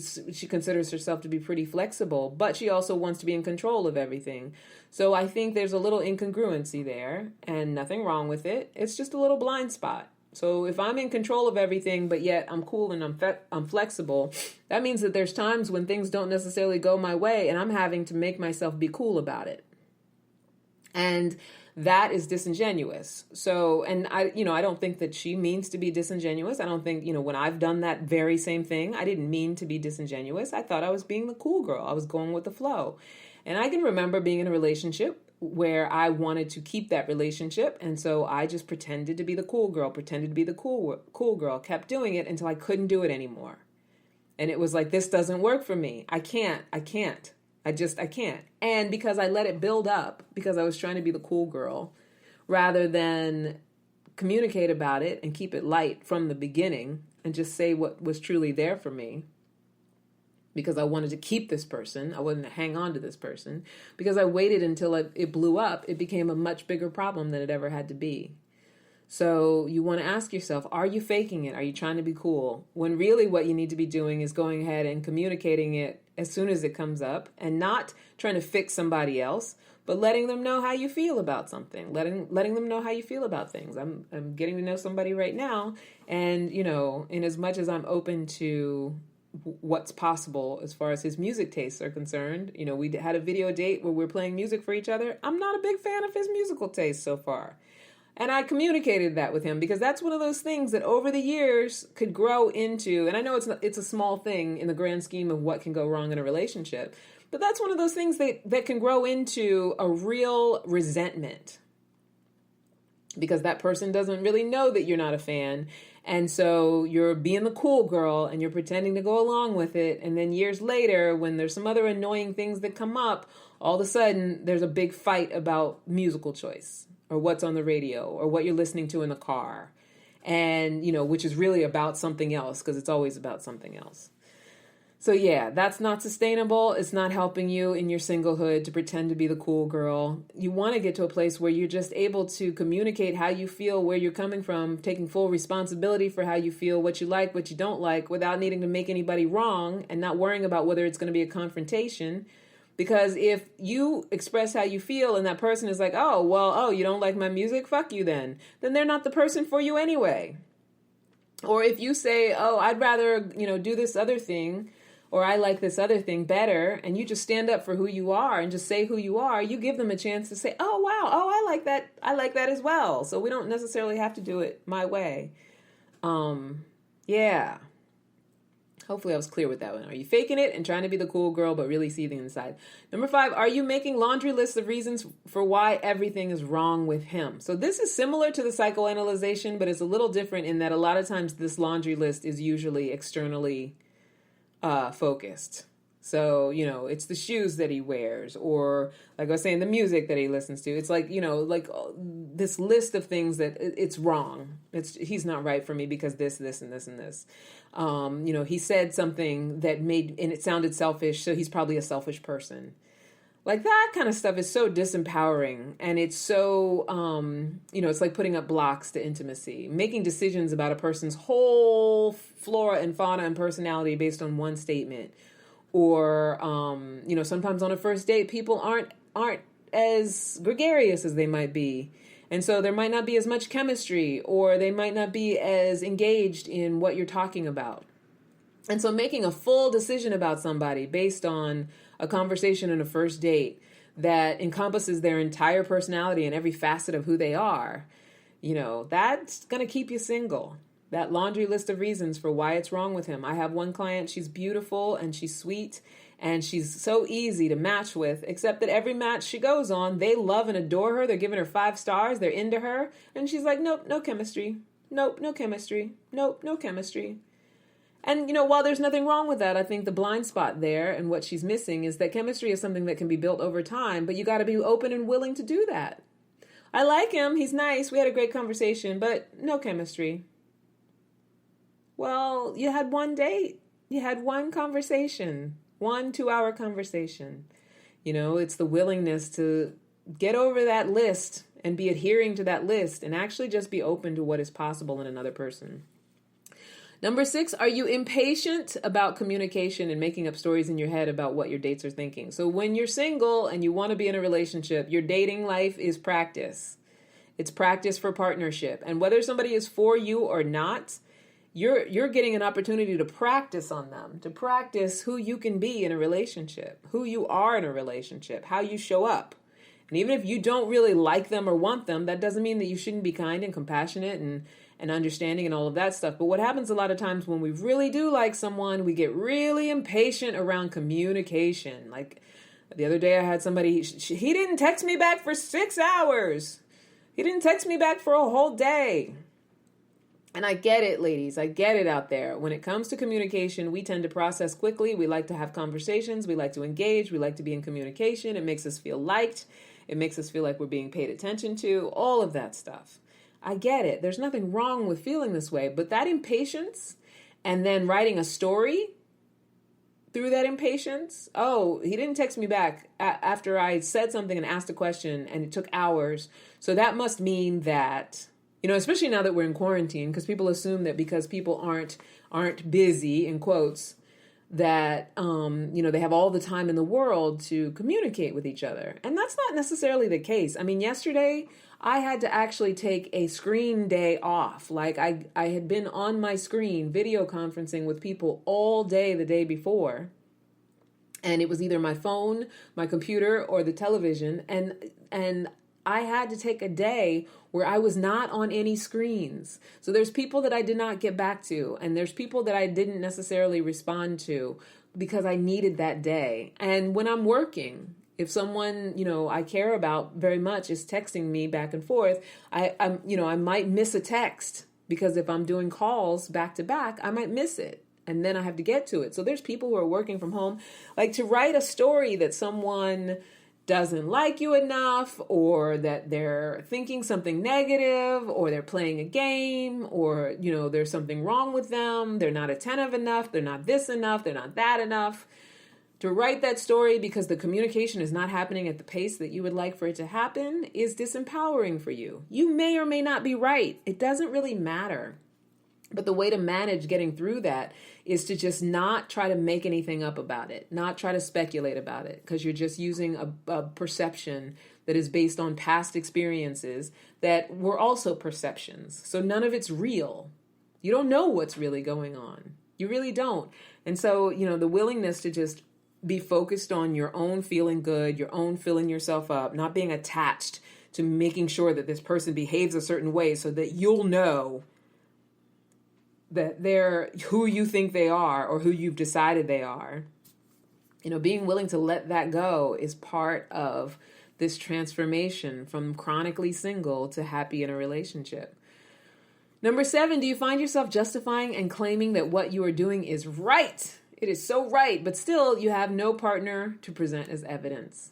[SPEAKER 2] considers herself to be pretty flexible, but she also wants to be in control of everything. So I think there's a little incongruency there, and nothing wrong with it. It's just a little blind spot. So if I'm in control of everything, but yet I'm cool and I'm flexible, that means that there's times when things don't necessarily go my way, and I'm having to make myself be cool about it. And that is disingenuous. So, and I don't think that she means to be disingenuous. I don't think, when I've done that very same thing, I didn't mean to be disingenuous. I thought I was being the cool girl. I was going with the flow. And I can remember being in a relationship where I wanted to keep that relationship. And so I just pretended to be the cool girl, pretended to be the cool girl, kept doing it until I couldn't do it anymore. And it was like, this doesn't work for me. I can't. I can't. And because I let it build up, because I was trying to be the cool girl, rather than communicate about it and keep it light from the beginning and just say what was truly there for me, because I wanted to keep this person, I wanted to hang on to this person, because I waited until it blew up, it became a much bigger problem than it ever had to be. So you want to ask yourself, are you faking it? Are you trying to be cool? When really what you need to be doing is going ahead and communicating it as soon as it comes up, and not trying to fix somebody else, but letting them know how you feel about something, letting them know how you feel about things. I'm getting to know somebody right now, and in as much as I'm open to what's possible as far as his music tastes are concerned, we had a video date where we're playing music for each other. I'm not a big fan of his musical taste so far. And I communicated that with him, because that's one of those things that over the years could grow into, and I know it's a small thing in the grand scheme of what can go wrong in a relationship, but that's one of those things that can grow into a real resentment, because that person doesn't really know that you're not a fan. And so you're being the cool girl and you're pretending to go along with it. And then years later, when there's some other annoying things that come up, all of a sudden there's a big fight about musical choice, or what's on the radio, or what you're listening to in the car. And, which is really about something else, because it's always about something else. So yeah, that's not sustainable. It's not helping you in your singlehood to pretend to be the cool girl. You want to get to a place where you're just able to communicate how you feel, where you're coming from, taking full responsibility for how you feel, what you like, what you don't like, without needing to make anybody wrong, and not worrying about whether it's going to be a confrontation. Because if you express how you feel and that person is like, you don't like my music? Fuck you then they're not the person for you anyway. Or if you say, I'd rather, do this other thing, or I like this other thing better, and you just stand up for who you are and just say who you are, you give them a chance to say, oh, wow, I like that. I like that as well. So we don't necessarily have to do it my way. Yeah. Hopefully I was clear with that one. Are you faking it and trying to be the cool girl, but really seething inside? Number 5, are you making laundry lists of reasons for why everything is wrong with him? So this is similar to the psychoanalyzation, but it's a little different in that a lot of times this laundry list is usually externally focused. So, it's the shoes that he wears, or like I was saying, the music that he listens to. It's like, this list of things that it's wrong. He's not right for me because this, and this, and this. He said something that and it sounded selfish, so he's probably a selfish person. Like that kind of stuff is so disempowering, and it's so, it's like putting up blocks to intimacy, making decisions about a person's whole flora and fauna and personality based on one statement. Or, sometimes on a first date, people aren't as gregarious as they might be. And so there might not be as much chemistry, or they might not be as engaged in what you're talking about. And so making a full decision about somebody based on a conversation in a first date that encompasses their entire personality and every facet of who they are, that's going to keep you single. That laundry list of reasons for why it's wrong with him. I have one client, she's beautiful and she's sweet and she's so easy to match with, except that every match she goes on, they love and adore her. They're giving her 5 stars. They're into her. And she's like, nope, no chemistry. Nope, no chemistry. Nope, no chemistry. And, while there's nothing wrong with that, I think the blind spot there and what she's missing is that chemistry is something that can be built over time, but you got to be open and willing to do that. I like him. He's nice. We had a great conversation, but no chemistry. Well, you had one date. You had one conversation, 1 2-hour conversation. It's the willingness to get over that list and be adhering to that list and actually just be open to what is possible in another person. Number 6, are you impatient about communication and making up stories in your head about what your dates are thinking? So when you're single and you want to be in a relationship, your dating life is practice. It's practice for partnership. And whether somebody is for you or not, you're getting an opportunity to practice on them, to practice who you can be in a relationship, who you are in a relationship, how you show up. And even if you don't really like them or want them, that doesn't mean that you shouldn't be kind and compassionate and understanding and all of that stuff. But what happens a lot of times when we really do like someone, we get really impatient around communication. Like the other day I had somebody, he didn't text me back for 6 hours. He didn't text me back for a whole day. And I get it, ladies. I get it out there. When it comes to communication, we tend to process quickly. We like to have conversations. We like to engage. We like to be in communication. It makes us feel liked. It makes us feel like we're being paid attention to. All of that stuff. I get it. There's nothing wrong with feeling this way. But that impatience and then writing a story through that impatience. Oh, he didn't text me back after I said something and asked a question and it took hours. So that must mean that... especially now that we're in quarantine, because people assume that because people aren't busy, in quotes, that, they have all the time in the world to communicate with each other. And that's not necessarily the case. I mean, yesterday I had to actually take a screen day off. Like I had been on my screen video conferencing with people all day the day before. And it was either my phone, my computer, or the television. And I had to take a day where I was not on any screens. So there's people that I did not get back to, and there's people that I didn't necessarily respond to because I needed that day. And when I'm working, if someone, I care about very much is texting me back and forth, I might miss a text because if I'm doing calls back to back, I might miss it. And then I have to get to it. So there's people who are working from home, like to write a story that someone doesn't like you enough, or that they're thinking something negative, or they're playing a game, or, there's something wrong with them. They're not attentive enough. They're not this enough. They're not that enough. To write that story because the communication is not happening at the pace that you would like for it to happen is disempowering for you. You may or may not be right. It doesn't really matter. But the way to manage getting through that is to just not try to make anything up about it, not try to speculate about it, because you're just using a perception that is based on past experiences that were also perceptions. So none of it's real. You don't know what's really going on. You really don't. And so, the willingness to just be focused on your own feeling good, your own filling yourself up, not being attached to making sure that this person behaves a certain way so that you'll know that they're who you think they are or who you've decided they are. Being willing to let that go is part of this transformation from chronically single to happy in a relationship. Number 7, do you find yourself justifying and claiming that what you are doing is right? It is so right, but still you have no partner to present as evidence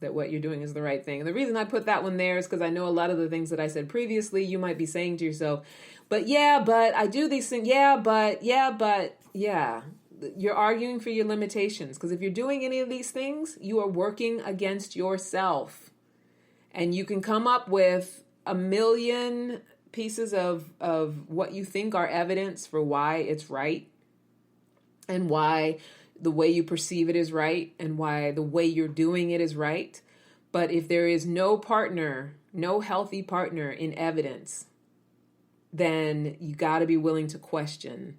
[SPEAKER 2] that what you're doing is the right thing. And the reason I put that one there is because I know a lot of the things that I said previously, you might be saying to yourself, but I do these things. Yeah. You're arguing for your limitations, because if you're doing any of these things, you are working against yourself. And you can come up with a million pieces of what you think are evidence for why it's right, and why the way you perceive it is right, and why the way you're doing it is right. But if there is no partner, no healthy partner in evidence, then you got to be willing to question,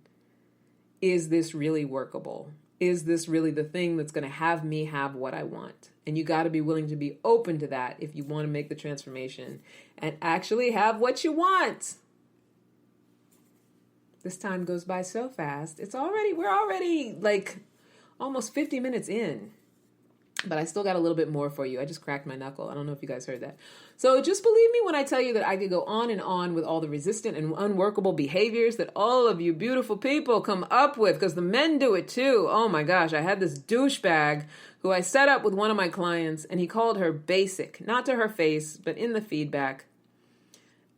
[SPEAKER 2] is this really workable? Is this really the thing that's going to have me have what I want? And you got to be willing to be open to that if you want to make the transformation and actually have what you want. This time goes by so fast. We're already like almost 50 minutes in. But I still got a little bit more for you. I just cracked my knuckle. I don't know if you guys heard that. So just believe me when I tell you that I could go on and on with all the resistant and unworkable behaviors that all of you beautiful people come up with, because the men do it too. Oh my gosh, I had this douchebag who I set up with one of my clients, and he called her basic, not to her face, but in the feedback.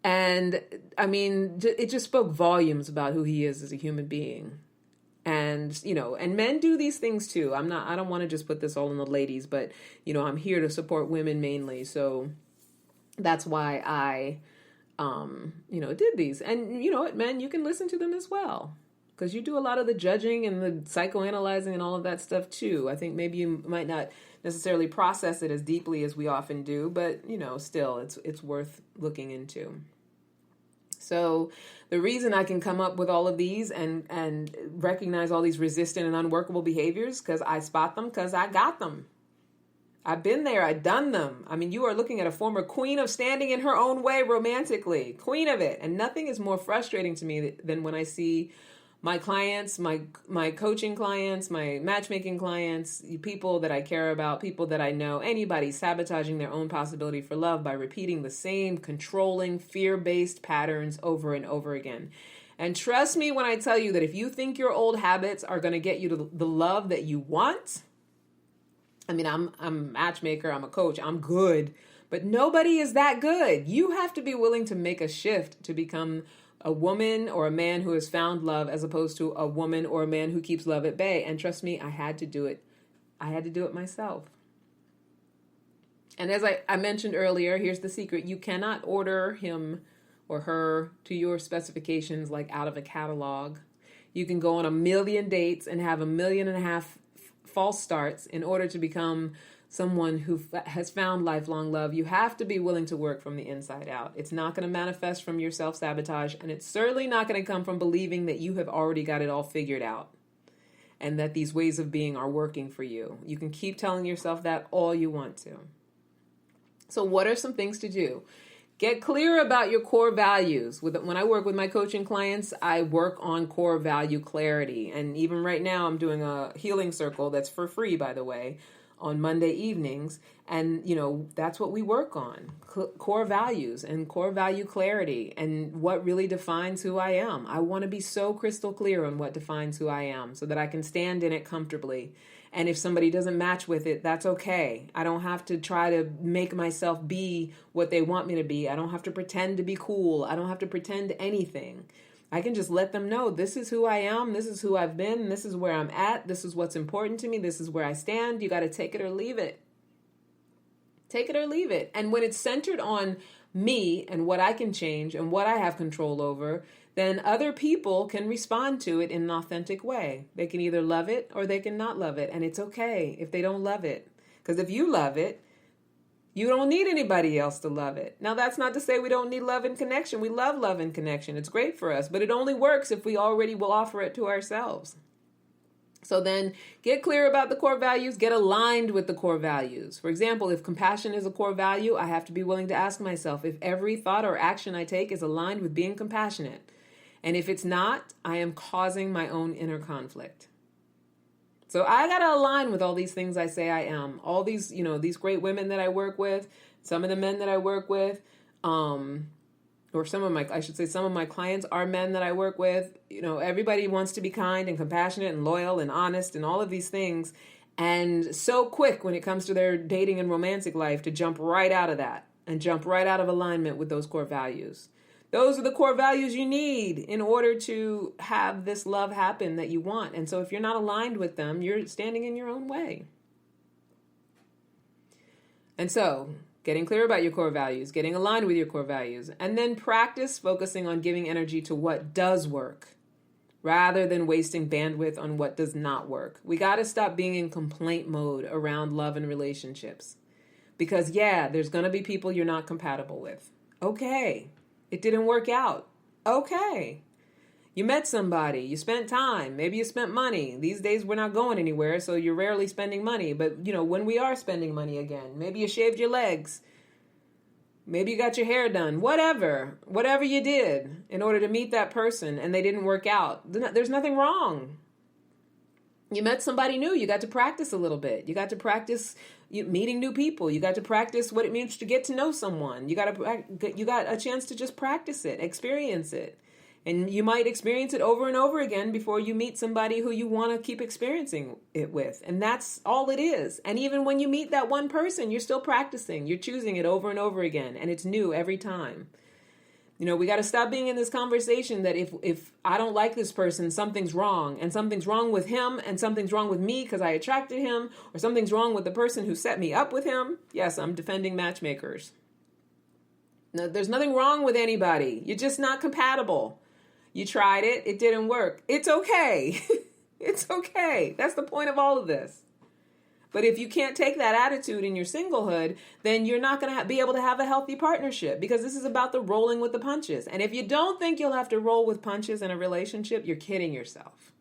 [SPEAKER 2] And I mean, it just spoke volumes about who he is as a human being. And, and men do these things too. I don't want to just put this all on the ladies, but, I'm here to support women mainly. So that's why I, did these. And, men, you can listen to them as well, because you do a lot of the judging and the psychoanalyzing and all of that stuff too. I think maybe you might not necessarily process it as deeply as we often do, but, still it's worth looking into. So the reason I can come up with all of these and recognize all these resistant and unworkable behaviors, because I spot them, because I got them. I've been there. I've done them. I mean, you are looking at a former queen of standing in her own way romantically, queen of it. And nothing is more frustrating to me than when I see my clients, my coaching clients, my matchmaking clients, people that I care about, people that I know, anybody sabotaging their own possibility for love by repeating the same controlling, fear-based patterns over and over again. And trust me when I tell you that if you think your old habits are going to get you to the love that you want, I mean, I'm a matchmaker, I'm a coach, I'm good, but nobody is that good. You have to be willing to make a shift to become a woman or a man who has found love as opposed to a woman or a man who keeps love at bay. And trust me, I had to do it. I had to do it myself. And as I mentioned earlier, here's the secret. You cannot order him or her to your specifications like out of a catalog. You can go on 1 million dates and have 1.5 million false starts in order to become someone who has found lifelong love. You have to be willing to work from the inside out. It's not going to manifest from your self-sabotage, and it's certainly not going to come from believing that you have already got it all figured out and that these ways of being are working for you. You can keep telling yourself that all you want to. So what are some things to do? Get clear about your core values. When I work with my coaching clients, I work on core value clarity. And even right now, I'm doing a healing circle that's for free, by the way, on Monday evenings. And, that's what we work on, core values and core value clarity and what really defines who I am. I want to be so crystal clear on what defines who I am so that I can stand in it comfortably. And if somebody doesn't match with it, that's okay. I don't have to try to make myself be what they want me to be. I don't have to pretend to be cool. I don't have to pretend anything. I can just let them know this is who I am, this is who I've been, this is where I'm at, this is what's important to me, this is where I stand. You got to take it or leave it. Take it or leave it. And when it's centered on me and what I can change and what I have control over, then other people can respond to it in an authentic way. They can either love it or they can not love it. And it's okay if they don't love it. Because if you love it, you don't need anybody else to love it. Now, that's not to say we don't need love and connection. We love love and connection. It's great for us, but it only works if we already will offer it to ourselves. So then get clear about the core values, get aligned with the core values. For example, if compassion is a core value, I have to be willing to ask myself if every thought or action I take is aligned with being compassionate. And if it's not, I am causing my own inner conflict. So I got to align with all these things I say I am. All these, these great women that I work with, some of the men that I work with, or some of my clients are men that I work with. Everybody wants to be kind and compassionate and loyal and honest and all of these things. And so quick when it comes to their dating and romantic life to jump right out of that and jump right out of alignment with those core values. Those are the core values you need in order to have this love happen that you want. And so if you're not aligned with them, you're standing in your own way. And so getting clear about your core values, getting aligned with your core values, and then practice focusing on giving energy to what does work rather than wasting bandwidth on what does not work. We got to stop being in complaint mode around love and relationships. Because there's going to be people you're not compatible with. Okay. It didn't work out. Okay. You met somebody. You spent time. Maybe you spent money. These days we're not going anywhere, so you're rarely spending money. But, when we are spending money again, maybe you shaved your legs. Maybe you got your hair done. Whatever you did in order to meet that person and they didn't work out. There's nothing wrong. You met somebody new. You got to practice a little bit. You got to practice meeting new people. You got to practice what it means to get to know someone. You got a chance to just practice it, experience it. And you might experience it over and over again before you meet somebody who you want to keep experiencing it with. And that's all it is. And even when you meet that one person, you're still practicing. You're choosing it over and over again. And it's new every time. We got to stop being in this conversation that if I don't like this person, something's wrong. And something's wrong with him and something's wrong with me because I attracted him. Or something's wrong with the person who set me up with him. Yes, I'm defending matchmakers. No, there's nothing wrong with anybody. You're just not compatible. You tried it. It didn't work. It's okay. It's okay. That's the point of all of this. But if you can't take that attitude in your singlehood, then you're not going to be able to have a healthy partnership because this is about the rolling with the punches. And if you don't think you'll have to roll with punches in a relationship, you're kidding yourself.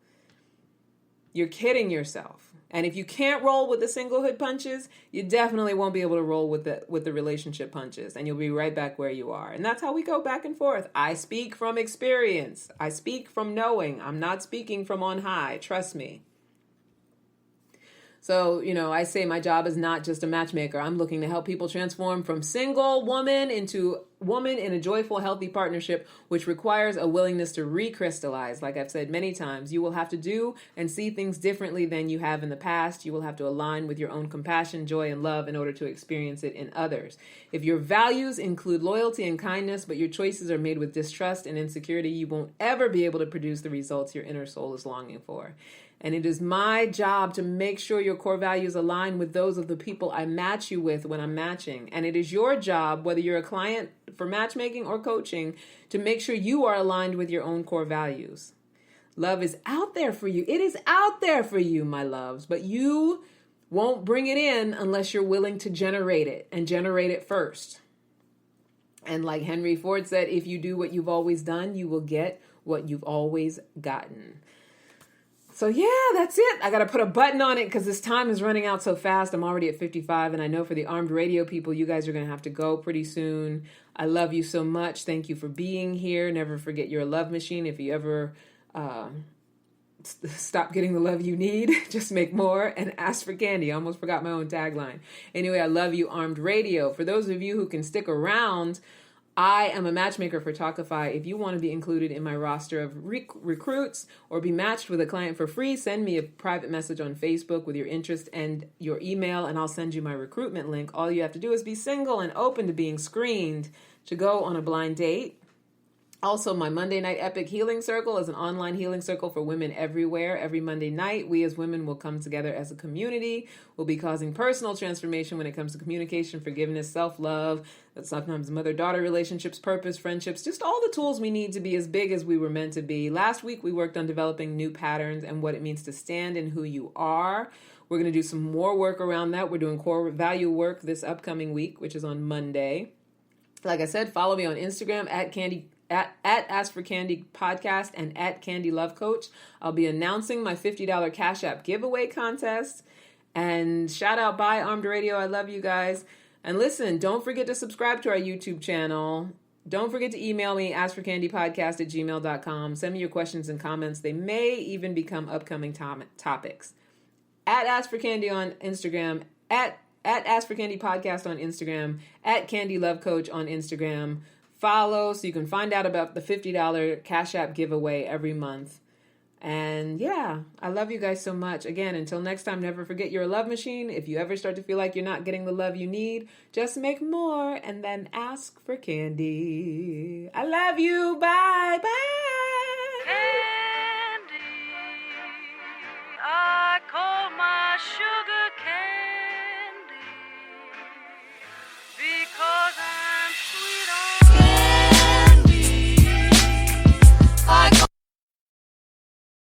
[SPEAKER 2] You're kidding yourself. And if you can't roll with the singlehood punches, you definitely won't be able to roll with the relationship punches, and you'll be right back where you are. And that's how we go back and forth. I speak from experience. I speak from knowing. I'm not speaking from on high. Trust me. So, I say my job is not just a matchmaker. I'm looking to help people transform from single woman into woman in a joyful, healthy partnership, which requires a willingness to recrystallize. Like I've said many times, you will have to do and see things differently than you have in the past. You will have to align with your own compassion, joy, and love in order to experience it in others. If your values include loyalty and kindness, but your choices are made with distrust and insecurity, you won't ever be able to produce the results your inner soul is longing for. And it is my job to make sure your core values align with those of the people I match you with when I'm matching. And it is your job, whether you're a client for matchmaking or coaching, to make sure you are aligned with your own core values. Love is out there for you. It is out there for you, my loves. But you won't bring it in unless you're willing to generate it, and generate it first. And like Henry Ford said, if you do what you've always done, you will get what you've always gotten. So yeah, that's it. I got to put a button on it because this time is running out so fast. I'm already at 55, and I know for the Armed Radio people, you guys are going to have to go pretty soon. I love you so much. Thank you for being here. Never forget you're a love machine. If you ever stop getting the love you need, just make more and ask for candy. I almost forgot my own tagline. Anyway, I love you, Armed Radio. For those of you who can stick around, I am a matchmaker for Talkify. If you want to be included in my roster of recruits or be matched with a client for free, send me a private message on Facebook with your interest and your email, and I'll send you my recruitment link. All you have to do is be single and open to being screened to go on a blind date. Also, my Monday Night Epic Healing Circle is an online healing circle for women everywhere. Every Monday night, we as women will come together as a community. We'll be causing personal transformation when it comes to communication, forgiveness, self-love, sometimes mother-daughter relationships, purpose, friendships, just all the tools we need to be as big as we were meant to be. Last week, we worked on developing new patterns and what it means to stand in who you are. We're going to do some more work around that. We're doing core value work this upcoming week, which is on Monday. Like I said, follow me on Instagram at Ask for Candy Podcast and at Candy Love Coach. I'll be announcing my $50 Cash App giveaway contest. And shout out by Armed Radio. I love you guys. And listen, don't forget to subscribe to our YouTube channel. Don't forget to email me, askforcandypodcast@gmail.com. Send me your questions and comments. They may even become upcoming topics. At Ask for Candy on Instagram, at Ask for Candy Podcast on Instagram, at Candy Love Coach on Instagram. Follow so you can find out about the $50 Cash App giveaway every month. And yeah, I love you guys so much. Again, until next time, never forget you're a love machine. If you ever start to feel like you're not getting the love you need, just make more and then ask for candy. I love you. Bye. Bye.
[SPEAKER 3] Candy, I call my sugar.